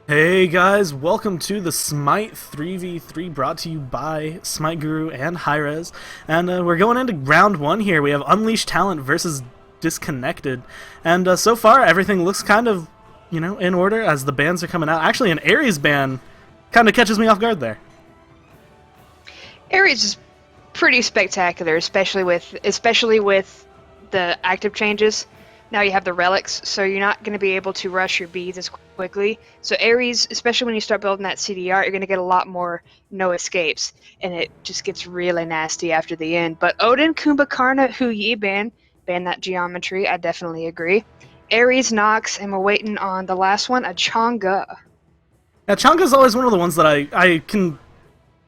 Hey guys, welcome to the Smite 3v3 brought to you by Smite Guru and HiRez. And we're going into round one here. We have Unleashed Talent versus Disconnected. And so far, everything looks kind of, in order as the bans are coming out. Actually, an Ares ban kind of catches me off guard there. Ares is pretty spectacular, especially with the active changes. Now you have the relics, so you're not going to be able to rush your beads as quickly. So Ares, especially when you start building that CDR, you're going to get a lot more no escapes, and it just gets really nasty after the end. But Odin, Kumbhakarna, Hu Yi ban that geometry, I definitely agree. Ares, Nox, and we're waiting on the last one, a Chang'e. Now, Chang'e's always one of the ones that I can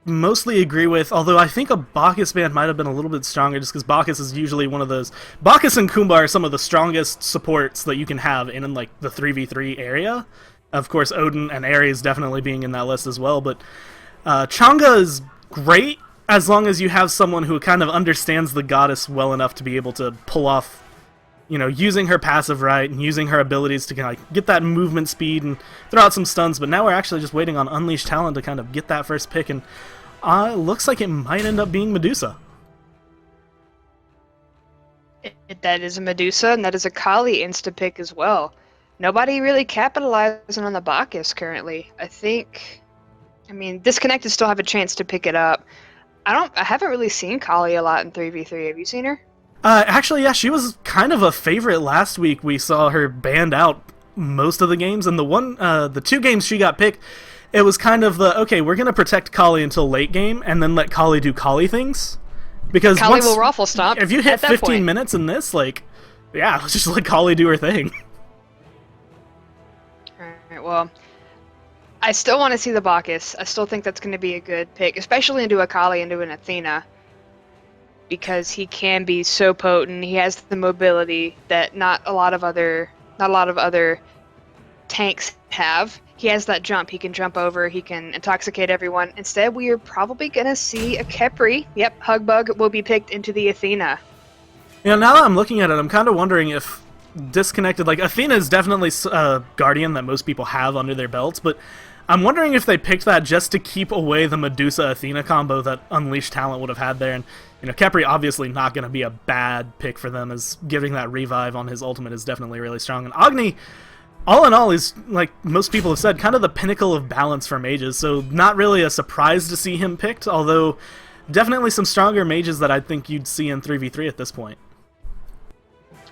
mostly agree with, although I think a Bacchus ban might have been a little bit stronger just because Bacchus is usually one of those. Bacchus and Kumbha are some of the strongest supports that you can have in like the 3v3 area. Of course, Odin and Ares definitely being in that list as well, but Chang'e is great as long as you have someone who kind of understands the goddess well enough to be able to pull off, using her passive right and using her abilities to kind of get that movement speed and throw out some stuns. But now we're actually just waiting on Unleashed Talent to kind of get that first pick, and looks like it might end up being Medusa. That is a Medusa, and that is a Kali insta-pick as well. Nobody really capitalizing on the Bacchus currently. I mean, Disconnected still have a chance to pick it up. I haven't really seen Kali a lot in 3v3. Have you seen her? Actually, yeah, she was kind of a favorite last week. We saw her banned out most of the games, and the two games she got picked, it was kind of okay, we're going to protect Kali until late game, and then let Kali do Kali things. Because Kali will ruffle stomp. If you hit 15 point. minutes in this, yeah, let's just let Kali do her thing. Alright, well, I still want to see the Bacchus. I still think that's going to be a good pick, especially into a Kali, into an Athena, because he can be so potent. He has the mobility that not a lot of other tanks have. He has that jump. He can jump over. He can intoxicate everyone. Instead, we are probably going to see a Khepri. Yep, Hugbug will be picked into the Athena. Now that I'm looking at it, I'm kind of wondering if Disconnected, Athena is definitely a Guardian that most people have under their belts, but I'm wondering if they picked that just to keep away the Medusa-Athena combo that Unleashed Talent would have had there. And, Khepri obviously not going to be a bad pick for them, as giving that revive on his ultimate is definitely really strong. And Agni, all in all, is, like most people have said, kind of the pinnacle of balance for mages, so not really a surprise to see him picked, although definitely some stronger mages that I think you'd see in 3v3 at this point.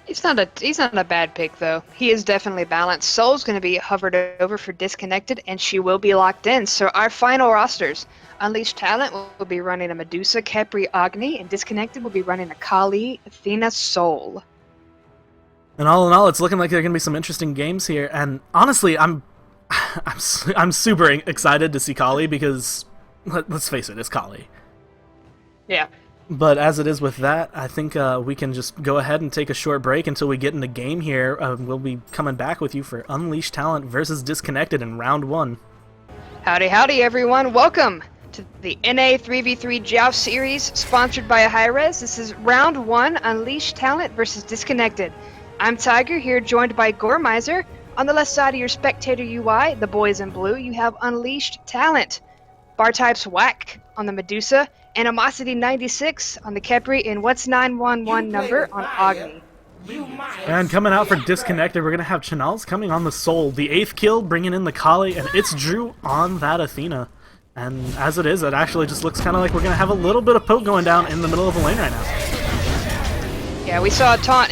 He's not a bad pick, though. He is definitely balanced. Soul's going to be hovered over for Disconnected, and she will be locked in. So our final rosters: Unleashed Talent will be running a Medusa, Khepri, Agni, and Disconnected will be running a Kali, Athena, Soul. And all in all, it's looking like there are going to be some interesting games here. And honestly, I'm super excited to see Kali because, let's face it, it's Kali. Yeah. But as it is with that, I think we can just go ahead and take a short break until we get into game here. We'll be coming back with you for Unleashed Talent versus Disconnected in round one. Howdy, howdy, everyone. Welcome to the NA 3v3 Joust series, sponsored by HiRez. This is round one, Unleashed Talent versus Disconnected. I'm Tiger, here joined by Gormizer. On the left side of your spectator UI, the boys in blue, you have Unleashed Talent. Bar types Whack on the Medusa, Animosity 96 on the Khepri, and What's 911 number on Agni. And coming out for Disconnected, we're going to have Chanel's coming on the Soul. The 8th kill, bringing in the Kali, and it's Drew on that Athena. And as it is, it actually just looks kind of like we're going to have a little bit of poke going down in the middle of the lane right now. Yeah, we saw a taunt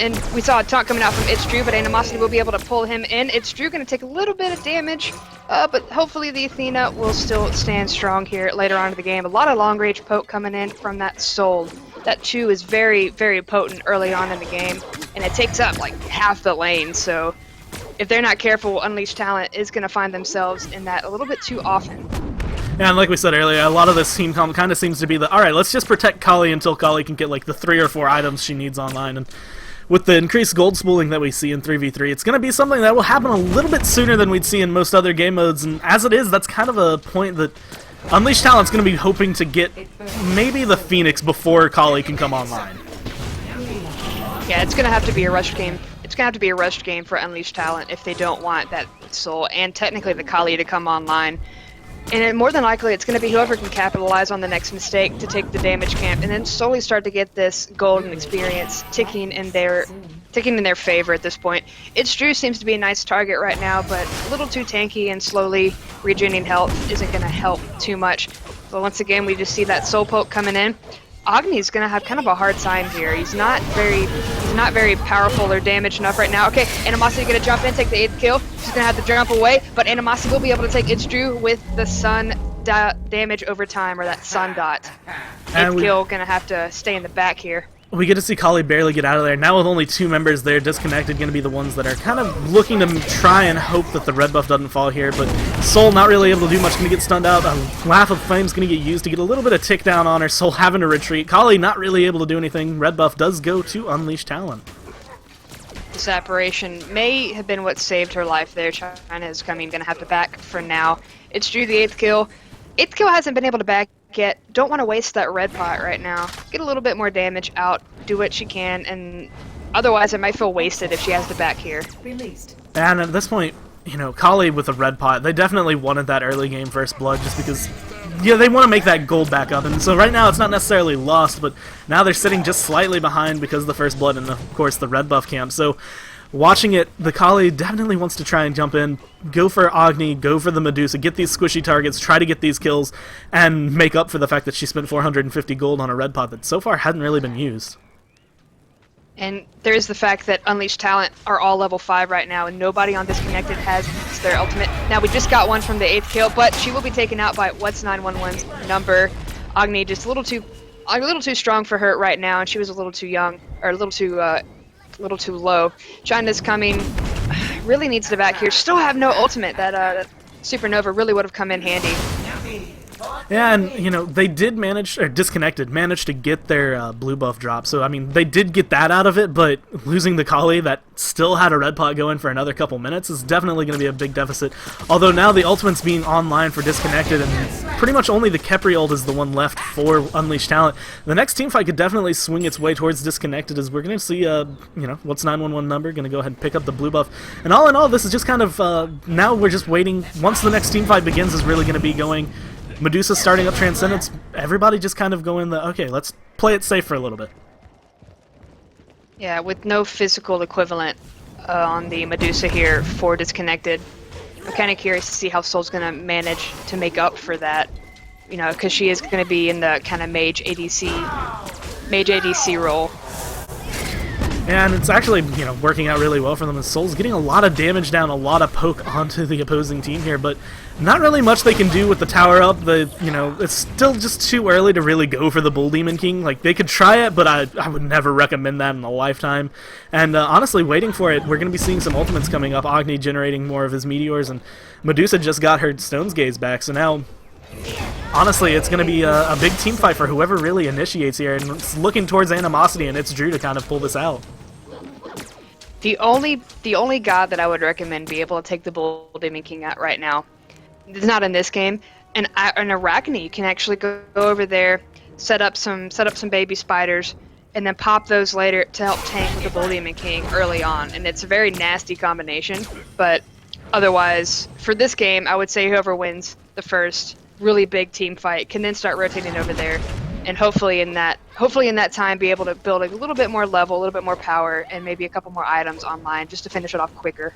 coming out from It's Drew, but Animosity will be able to pull him in. It's Drew going to take a little bit of damage, but hopefully the Athena will still stand strong here later on in the game. A lot of long-range poke coming in from that Soul. That Chu is very, very potent early on in the game, and it takes up like half the lane, so if they're not careful, Unleashed Talent is going to find themselves in that a little bit too often. And like we said earlier, a lot of this team comp kind of seems to be alright, let's just protect Kali until Kali can get like the 3 or 4 items she needs online. And with the increased gold spooling that we see in 3v3, it's going to be something that will happen a little bit sooner than we'd see in most other game modes. And as it is, that's kind of a point that Unleashed Talent's going to be hoping to get maybe the Phoenix before Kali can come online. Yeah, it's going to have to be a rush game. It's It's gonna have to be a rushed game for Unleashed Talent if they don't want that Soul and technically the Kali to come online. And more than likely, it's going to be whoever can capitalize on the next mistake to take the damage camp, and then slowly start to get this golden experience ticking in their favor at this point. Its Drew seems to be a nice target right now, but a little too tanky, and slowly regenerating health isn't going to help too much. But once again, we just see that Soul Poke coming in. Agni's going to have kind of a hard time here. He's not very powerful or damaged enough right now. Okay, Animosity going to jump in, take the 8th kill. She's going to have to jump away, but Animosity will be able to take its Drew with the Sun damage over time, or that Sun dot. 8th kill going to have to stay in the back here. We get to see Kali barely get out of there. Now with only 2 members there, Disconnected going to be the ones that are kind of looking to try and hope that the red buff doesn't fall here, but Soul not really able to do much, going to get stunned out. Laugh of Flame's going to get used to get a little bit of tick down on her. Soul having to retreat. Kali not really able to do anything. Red buff does go to Unleashed Talent. This apparition may have been what saved her life there. China is coming, going to have to back for now. It's Drew the 8th kill. 8th kill hasn't been able to back yet. Don't want to waste that red pot right now. Get a little bit more damage out, do what she can, and otherwise it might feel wasted if she has to back here. Released. And at this point, you know, Kali with the red pot, they definitely wanted that early game first blood just because, yeah, they want to make that gold back up. And so right now it's not necessarily lost, but now they're sitting just slightly behind because of the first blood and, of course, the red buff camp. So watching it, the Kali definitely wants to try and jump in, go for Agni, go for the Medusa, get these squishy targets, try to get these kills, and make up for the fact that she spent 450 gold on a red pot that so far hadn't really been used. And there is the fact that Unleashed Talent are all level 5 right now, and nobody on Disconnected has their ultimate. Now, we just got one from the 8th kill, but she will be taken out by What's 911's number. Agni just a little too strong for her right now, and she was a little too young, or a little too low. China's coming, really needs to back here. Still have no ultimate. That Supernova really would have come in handy. Yeah, and, you know, they did manage, or Disconnected, managed to get their blue buff drop. So, I mean, they did get that out of it, but losing the Kali that still had a red pot going for another couple minutes is definitely going to be a big deficit. Although now the ultimate's being online for Disconnected, and pretty much only the Kepri ult is the one left for Unleashed Talent. The next team fight could definitely swing its way towards Disconnected, as we're going to see, you know, What's 911 number, going to go ahead and pick up the blue buff. And all in all, this is just kind of, now we're just waiting. Once the next team fight begins is really going to be going Medusa starting up Transcendence, everybody just kind of going okay, let's play it safe for a little bit. Yeah, with no physical equivalent on the Medusa here for Disconnected. I'm kind of curious to see how Soul's going to manage to make up for that. You know, because she is going to be in the kind of mage ADC role. And it's actually, you know, working out really well for them. As Soul's getting a lot of damage down, a lot of poke onto the opposing team here, but not really much they can do with the tower up. You know, it's still just too early to really go for the Bull Demon King. Like, they could try it, but I would never recommend that in a lifetime. And honestly, waiting for it, we're going to be seeing some ultimates coming up. Agni generating more of his meteors, and Medusa just got her Stone's Gaze back, so now honestly, it's going to be a big team fight for whoever really initiates here, and it's looking towards Animosity, and it's Drew to kind of pull this out. The only god that I would recommend be able to take the Bull Demon King out right now, it's not in this game, and an Arachne can actually go over there, set up some baby spiders, and then pop those later to help tank with the Bull Demon King early on, and it's a very nasty combination. But otherwise, for this game, I would say whoever wins the first really big team fight can then start rotating over there, and hopefully in that time be able to build a little bit more level, a little bit more power, and maybe a couple more items online just to finish it off quicker.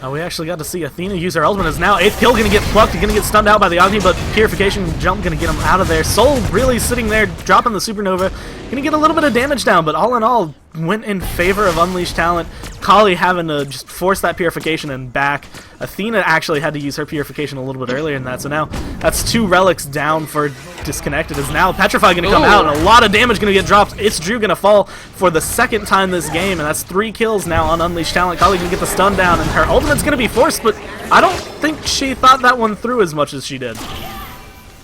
We actually got to see Athena use her ultimate. Is now 8th kill going to get plucked, going to get stunned out by the Agni, but Purification Jump going to get him out of there. Soul really sitting there, dropping the Supernova, going to get a little bit of damage down, but all in all, went in favor of Unleashed Talent. Kali having to just force that Purification and back. Athena actually had to use her Purification a little bit earlier than that, so now that's 2 relics down for Disconnected. Is now Petrify going to come out, and a lot of damage going to get dropped. It's Drew going to fall for the second time this game, and that's 3 kills now on Unleashed Talent. Kali going to get the stun down, and her ultimate's going to be forced, but I don't think she thought that one through as much as she did.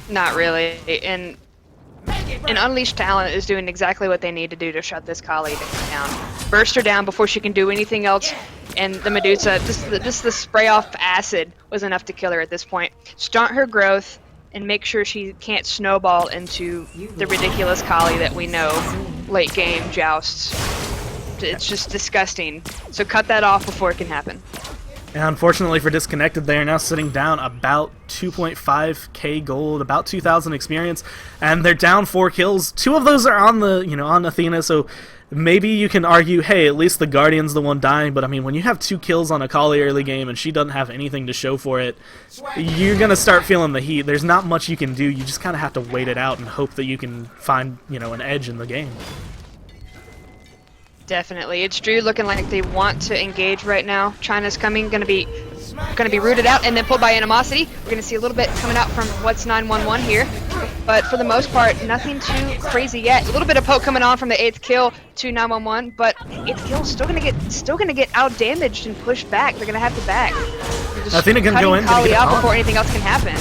Not really, and Unleashed Talent is doing exactly what they need to do to shut this Kali down. Burst her down before she can do anything else, and the Medusa, just the spray off acid was enough to kill her at this point. Stunt her growth and make sure she can't snowball into the ridiculous Kali that we know late game jousts. It's just disgusting. So cut that off before it can happen. And unfortunately for Disconnected, they are now sitting down about 2.5k gold, about 2,000 experience, and they're down 4 kills. 2 of those are on the, on Athena, so maybe you can argue, hey, at least the Guardian's the one dying, but I mean, when you have 2 kills on a Kali early game and she doesn't have anything to show for it, you're gonna start feeling the heat. There's not much you can do. You just kind of have to wait it out and hope that you can find, an edge in the game. Definitely. It's Drew looking like they want to engage right now. China's coming, gonna be rooted out and then pulled by Animosity. We're gonna see a little bit coming out from what's 911 here, but for the most part, nothing too crazy yet. A little bit of poke coming on from the 8th kill to 911, but 8th kill still gonna get out damaged and pushed back. They're gonna have to back. Athena gonna go in to get it on before anything else can happen.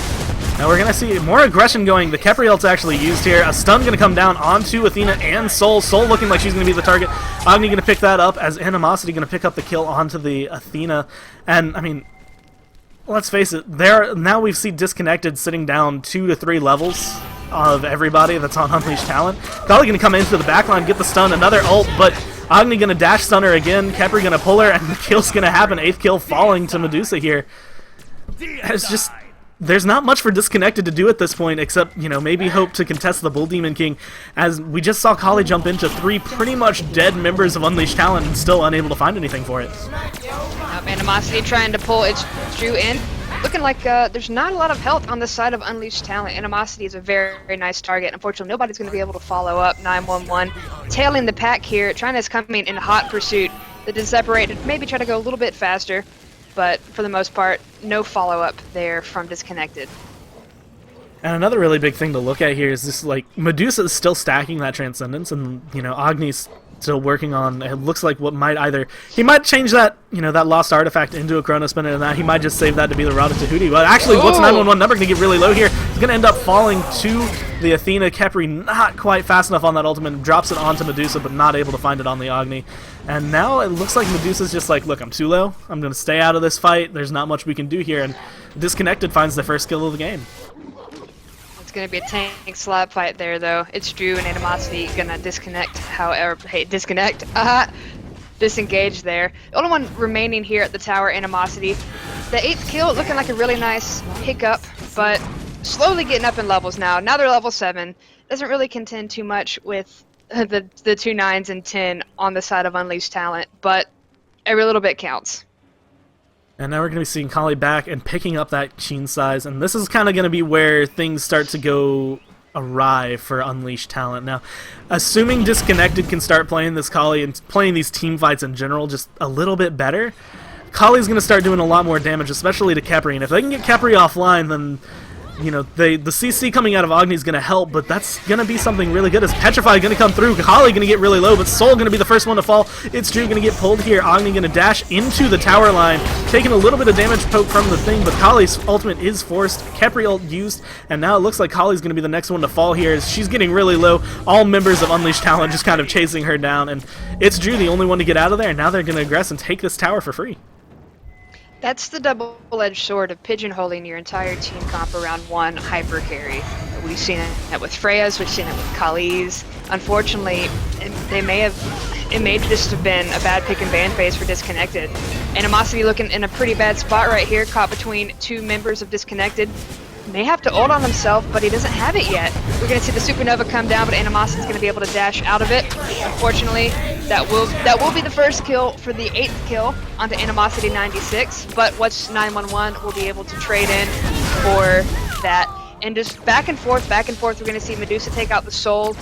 Now we're going to see more aggression going. The Khepri ult's actually used here. A stun going to come down onto Athena and Soul. Soul looking like she's going to be the target. Agni going to pick that up as Animosity going to pick up the kill onto the Athena. And, I mean, let's face it, now we've seen Disconnected sitting down 2 to 3 levels of everybody that's on Unleashed Talent. Kali going to come into the backline, get the stun, another ult, but Agni going to dash stun her again. Khepri going to pull her, and the kill's going to happen. 8th kill falling to Medusa here. It's just... There's not much for Disconnected to do at this point except, maybe hope to contest the Bull Demon King, as we just saw Kali jump into 3 pretty much dead members of Unleashed Talent and still unable to find anything for it. Animosity trying to pull its Drew in. Looking like there's not a lot of health on the side of Unleashed Talent. Animosity is a very, very nice target. Unfortunately, nobody's going to be able to follow up. 911 tailing the pack here. China's coming in hot pursuit. They did separate and maybe try to go a little bit faster. But for the most part, no follow-up there from Disconnected. And another really big thing to look at here is this, Medusa is still stacking that Transcendence, and, Agni's still working on, it looks like what might either, he might change that, that lost artifact into a Chrono Spinner, and that he might just save that to be the Rada Tahuti. But actually, what's 911 number going to get really low here? It's going to end up falling to the Athena. Khepri not quite fast enough on that ultimate, drops it onto Medusa, but not able to find it on the Agni. And now it looks like Medusa's just like, look, I'm too low. I'm going to stay out of this fight. There's not much we can do here. And Disconnected finds the first kill of the game. It's going to be a tank slap fight there, though. It's Drew and Animosity going to disconnect, disengage there. The only one remaining here at the tower, Animosity. The 8th kill looking like a really nice pickup, but slowly getting up in levels now. Now they're level 7. Doesn't really contend too much with the 2 9s and 10 on the side of Unleashed Talent, but every little bit counts. And now we're going to be seeing Kali back and picking up that Sheen size, and this is kind of going to be where things start to go awry for Unleashed Talent. Now, assuming Disconnected can start playing this Kali and playing these team fights in general just a little bit better, Kali's going to start doing a lot more damage, especially to Khepri, and if they can get Khepri offline, then... the CC coming out of Agni is going to help, but that's going to be something really good. Is Petrify going to come through? Kali going to get really low, but Soul going to be the first one to fall. It's Drew going to get pulled here. Agni going to dash into the tower line, taking a little bit of damage poke from the thing, but Kali's ultimate is forced. Khepri ult used, and now it looks like Kali's going to be the next one to fall here as she's getting really low. All members of Unleashed Talent just kind of chasing her down, and it's Drew the only one to get out of there, and now they're going to aggress and take this tower for free. That's the double-edged sword of pigeonholing your entire team comp around one hyper carry. We've seen it with Freya's, we've seen it with Kali's. Unfortunately, it may just have been a bad pick and ban phase for Disconnected. Animosity looking in a pretty bad spot right here, caught between 2 members of Disconnected. May have to ult on himself, but he doesn't have it yet. We're going to see the Supernova come down, but Animosity's going to be able to dash out of it. Unfortunately, that will be the first kill for the 8th kill onto Animosity 96, but what's 911 will be able to trade in for that. And just back and forth, we're going to see Medusa take out the Soul,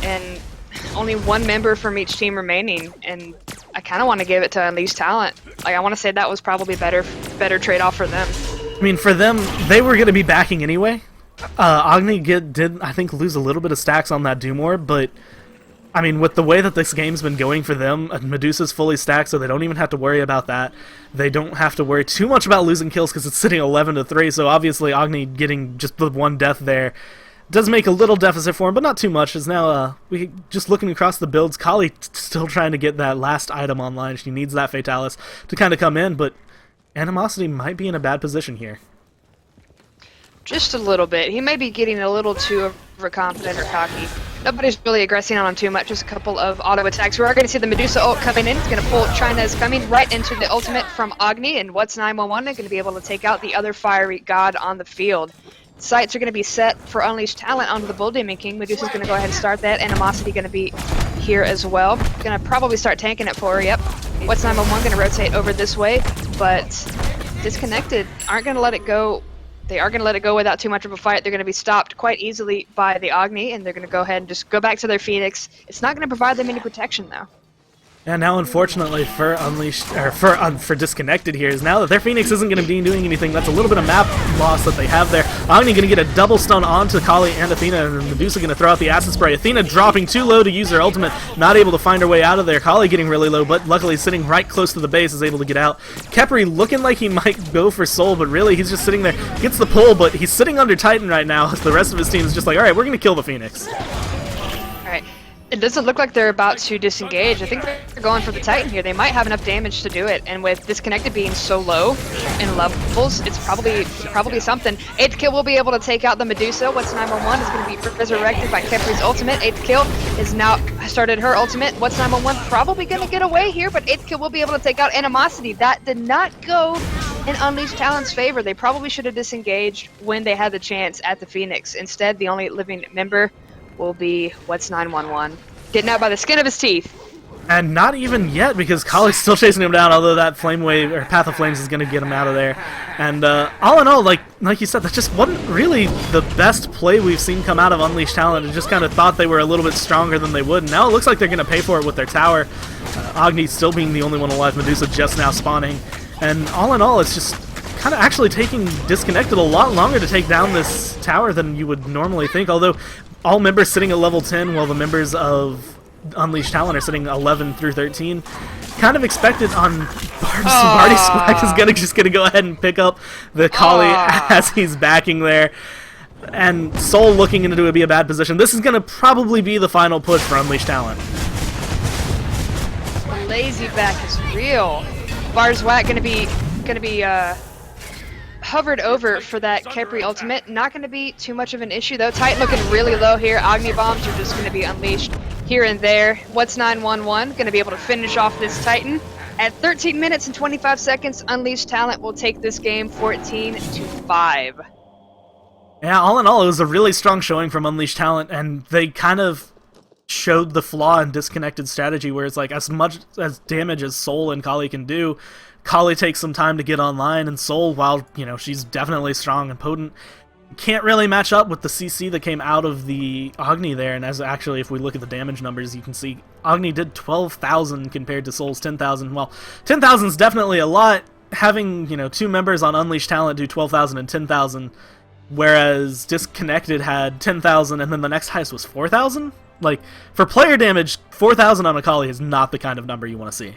and only 1 member from each team remaining, and I kind of want to give it to Unleashed Talent. I want to say that was probably better trade-off for them. I mean, for them, they were going to be backing anyway. Agni did, I think, lose a little bit of stacks on that Doom Orb, but, I mean, with the way that this game's been going for them, Medusa's fully stacked, so they don't even have to worry about that. They don't have to worry too much about losing kills because it's sitting 11-3, so obviously Agni getting just the 1 death there does make a little deficit for him, but not too much, as now, we just looking across the builds, Kali still trying to get that last item online. She needs that Fatalis to kind of come in, but Animosity might be in a bad position here. Just a little bit. He may be getting a little too overconfident or cocky. Nobody's really aggressing on him too much, just a couple of auto attacks. We are going to see the Medusa ult coming in. It's going to pull China is coming right into the ultimate from Agni, and what's 911 going to be able to take out the other fiery god on the field. Sights are going to be set for Unleashed Talent onto the Bull Demon King. Medusa's going to go ahead and start that. Animosity going to be here as well. Going to probably start tanking it for her, yep. What's 911 going to rotate over this way, but Disconnected aren't going to let it go. They are going to let it go without too much of a fight. They're going to be stopped quite easily by the Agni, and they're going to go ahead and just go back to their Phoenix. It's not going to provide them any protection, though. And now, unfortunately, for Unleashed, or for Disconnected here, is now that their Phoenix isn't going to be doing anything, that's a little bit of map loss that they have there. Agni going to get a double stun onto Kali and Athena, and Medusa going to throw out the acid spray. Athena dropping too low to use her ultimate, not able to find her way out of there. Kali getting really low, but luckily sitting right close to the base is able to get out. Khepri looking like he might go for Soul, but really he's just sitting there, gets the pull, but he's sitting under Titan right now. The rest of his team is just like, alright, we're going to kill the Phoenix. Alright. It doesn't look like they're about to disengage. I think they're going for the Titan here. They might have enough damage to do it, and with Disconnected being so low in levels, it's probably something. 8th kill will be able to take out the Medusa. What's 911 is going to be resurrected by Khepri's ultimate. 8th kill is now started her ultimate. What's 911 probably going to get away here, but 8th kill will be able to take out Animosity. That did not go in Unleashed Talent's favor. They probably should have disengaged when they had the chance at the Phoenix. Instead, the only living member will be What's 911. Getting out by the skin of his teeth. And not even yet, because Kali's still chasing him down, although that Flame Wave, or Path of Flames, is going to get him out of there. And all in all, like you said, that just wasn't really the best play we've seen come out of Unleashed Talent. And just kind of thought they were a little bit stronger than they would. And now it looks like they're going to pay for it with their tower. Agni still being the only one alive, Medusa just now spawning. And all in all, it's just kind of actually taking Disconnected a lot longer to take down this tower than you would normally think, although all members sitting at level 10 while the members of Unleashed Talent are sitting 11 through 13. Kind of expected on Barty Swag is just gonna go ahead and pick up the Kali as he's backing there. And Soul looking into it be a bad position. This is gonna probably be the final push for Unleashed Talent. The lazy back is real. Barzwak gonna be hovered over for that Khepri ultimate. Not going to be too much of an issue though. Titan looking really low here. Agni bombs are just going to be unleashed here and there. What's 911 going to be able to finish off this Titan at 13 minutes and 25 seconds. Unleashed Talent will take this game 14-5. Yeah, all in all, it was a really strong showing from Unleashed Talent, and they kind of showed the flaw in Disconnected strategy, where it's like as much as damage as Soul and Kali can do, Kali takes some time to get online, and Soul, while, you know, she's definitely strong and potent, can't really match up with the CC that came out of the Agni there. And as actually, if we look at the damage numbers, you can see Agni did 12,000 compared to Soul's 10,000. Well, 10,000 is definitely a lot. Having, you know, two members on Unleashed Talent do 12,000 and 10,000, whereas Disconnected had 10,000 and then the next highest was 4,000? Like, for player damage, 4,000 on a Kali is not the kind of number you want to see.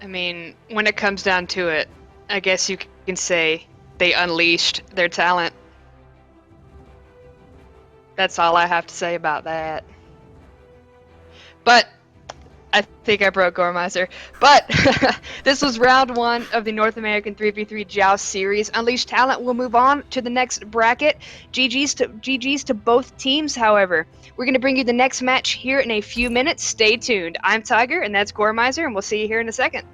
I mean, when it comes down to it, I guess you can say they unleashed their talent. That's all I have to say about that. But I think I broke Gormizer. But this was round 1 of the North American 3v3 Joust series. Unleashed Talent will move on to the next bracket. GG's to both teams, however. We're going to bring you the next match here in a few minutes. Stay tuned. I'm Tiger, and that's Gormizer, and we'll see you here in a second.